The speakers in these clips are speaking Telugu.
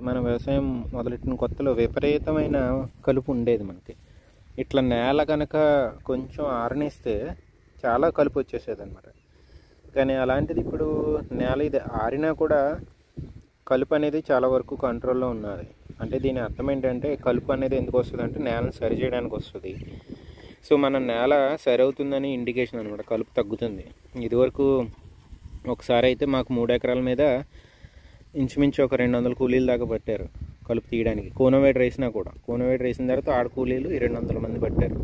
మనం వ్యవసాయం మొదలెట్టిన కొత్తలో విపరీతమైన కలుపు ఉండేది మనకి. ఇట్లా నేల కనుక కొంచెం ఆరనిస్తే చాలా కలుపు వచ్చేసేది అనమాట. కానీ అలాంటిది ఇప్పుడు నేల ఇది ఆరినా కూడా కలుపు అనేది చాలా వరకు కంట్రోల్లో ఉన్నది. అంటే దీని అర్థం ఏంటంటే, కలుపు అనేది ఎందుకు వస్తుంది అంటే నేలను సరి చేయడానికి వస్తుంది. సో మన నేల సరి అవుతుందని ఇండికేషన్ అనమాట, కలుపు తగ్గుతుంది. ఇదివరకు ఒకసారి అయితే మాకు 3 ఎకరాల మీద ఇంచుమించు ఒక 200 కూలీలు దాకా పట్టారు కలుపు తీయడానికి. కోనోవేటర్ వేసినా కూడా, కోనోవేటర్ వేసిన తర్వాత ఆడ కూలీలు 200 మంది పట్టారు.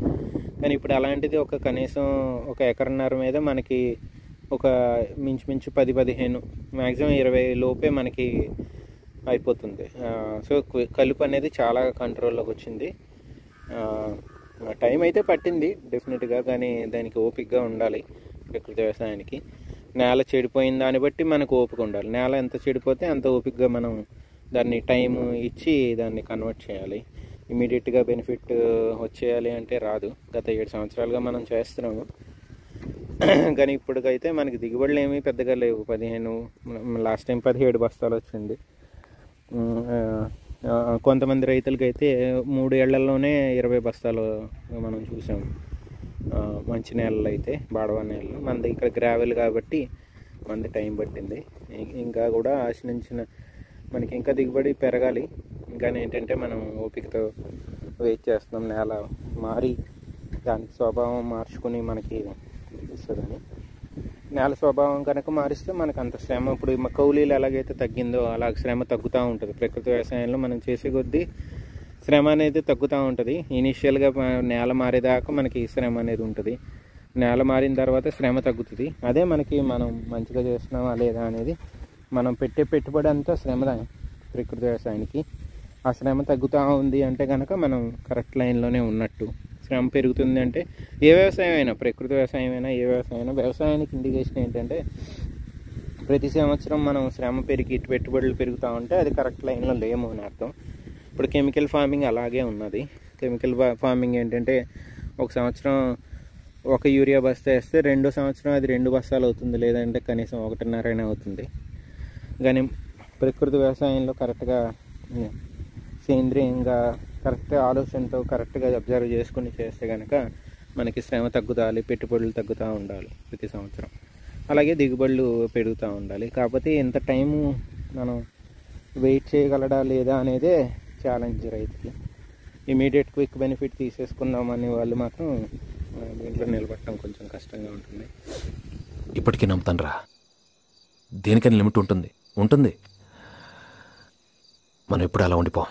కానీ ఇప్పుడు అలాంటిది కనీసం ఒక ఎకరన్నర మీద మనకి ఒక మించుమించు 10-15 మ్యాక్సిమం 20 లోపే మనకి అయిపోతుంది. సో కలుపు అనేది చాలా కంట్రోల్లోకి వచ్చింది. టైం అయితే పట్టింది డెఫినెట్గా, కానీ దానికి ఓపికగా ఉండాలి ప్రకృతి వ్యవసాయానికి. నేల చెడిపోయిన దాన్ని బట్టి మనకు ఓపిక ఉండాలి. నేల ఎంత చెడిపోతే అంత ఓపికగా మనం దాన్ని టైం ఇచ్చి దాన్ని కన్వర్ట్ చేయాలి. ఇమీడియట్గా బెనిఫిట్ వచ్చేయాలి అంటే రాదు. గత 7 సంవత్సరాలుగా మనం చేస్తున్నాము, కానీ ఇప్పటికైతే మనకి దిగుబడులు ఏమీ పెద్దగా లేవు. 15, లాస్ట్ టైం 17 బస్తాలు వచ్చింది. కొంతమంది రైతులకైతే 3 ఏళ్లలోనే 20 బస్తాలు మనం చూసాము. మంచి నేలలు అయితే, బాడవ నేలలు. మనది ఇక్కడ గ్రావెల్ కాబట్టి మనది టైం పట్టింది. ఇంకా కూడా ఆశించిన మనకి ఇంకా దిగుబడి పెరగాలి. ఇంకా ఏంటంటే మనం ఓపికతో వెయిట్ చేస్తున్నాం నేల మారి దానికి స్వభావం మార్చుకుని మనకి ఇస్తుందని. నేల స్వభావం కనుక మారిస్తే మనకు అంత శ్రమ, ఇప్పుడు కౌలీలు ఎలాగైతే తగ్గిందో అలా శ్రమ తగ్గుతూ ఉంటుంది. ప్రకృతి వ్యవసాయంలో మనం చేసే కొద్దీ శ్రమ అనేది తగ్గుతూ ఉంటుంది. ఇనీషియల్గా నేల మారేదాకా మనకి శ్రమ అనేది ఉంటుంది. నేల మారిన తర్వాత శ్రమ తగ్గుతుంది. అదే మనం మంచిగా చేస్తున్నామా లేదా అనేది, మనం పెట్టే పెట్టుబడి అంతా శ్రమ ప్రకృతి వ్యవసాయానికి. ఆ శ్రమ తగ్గుతూ ఉంది అంటే కనుక మనం కరెక్ట్ లైన్లోనే ఉన్నట్టు. శ్రమ పెరుగుతుంది అంటే ఏ వ్యవసాయం అయినా, ప్రకృతి వ్యవసాయం అయినా ఏ వ్యవసాయం అయినా, వ్యవసాయానికి ఇండికేషన్ ఏంటంటే ప్రతి సంవత్సరం మనం శ్రమ పెరిగి పెట్టుబడులు పెరుగుతూ ఉంటే అది కరెక్ట్ లైన్లో లేము అని అర్థం. ఇప్పుడు కెమికల్ ఫార్మింగ్ అలాగే ఉన్నది. కెమికల్ ఫార్మింగ్ ఏంటంటే ఒక సంవత్సరం ఒక యూరియా బస్తా వేస్తే రెండో సంవత్సరం అది 2 బస్తాలు అవుతుంది, లేదంటే కనీసం 1.5 అవుతుంది. కానీ ప్రకృతి వ్యవసాయంలో కరెక్ట్గా సేంద్రియంగా కరెక్ట్గా ఆలోచనతో కరెక్ట్గా అబ్జర్వ్ చేసుకుని చేస్తే కనుక మనకి శ్రమ తగ్గుతాలి, పెట్టుబడులు తగ్గుతూ ఉండాలి ప్రతి సంవత్సరం. అలాగే దిగుబడులు పెరుగుతూ ఉండాలి. కాకపోతే ఎంత టైము మనం వెయిట్ చేయగలడా లేదా అనేదే ఛాలెంజ్ రైతుకి. ఇమీడియట్ క్విక్ బెనిఫిట్ తీసేసుకుందామనే వాళ్ళు మాత్రం దీంట్లో నిలబడటం కొంచెం కష్టంగా ఉంటుంది. ఇప్పటికీ నమ్ముతానురా, దేనికని లిమిట్ ఉంటుంది. మనం ఎప్పుడు అలా ఉండిపోం.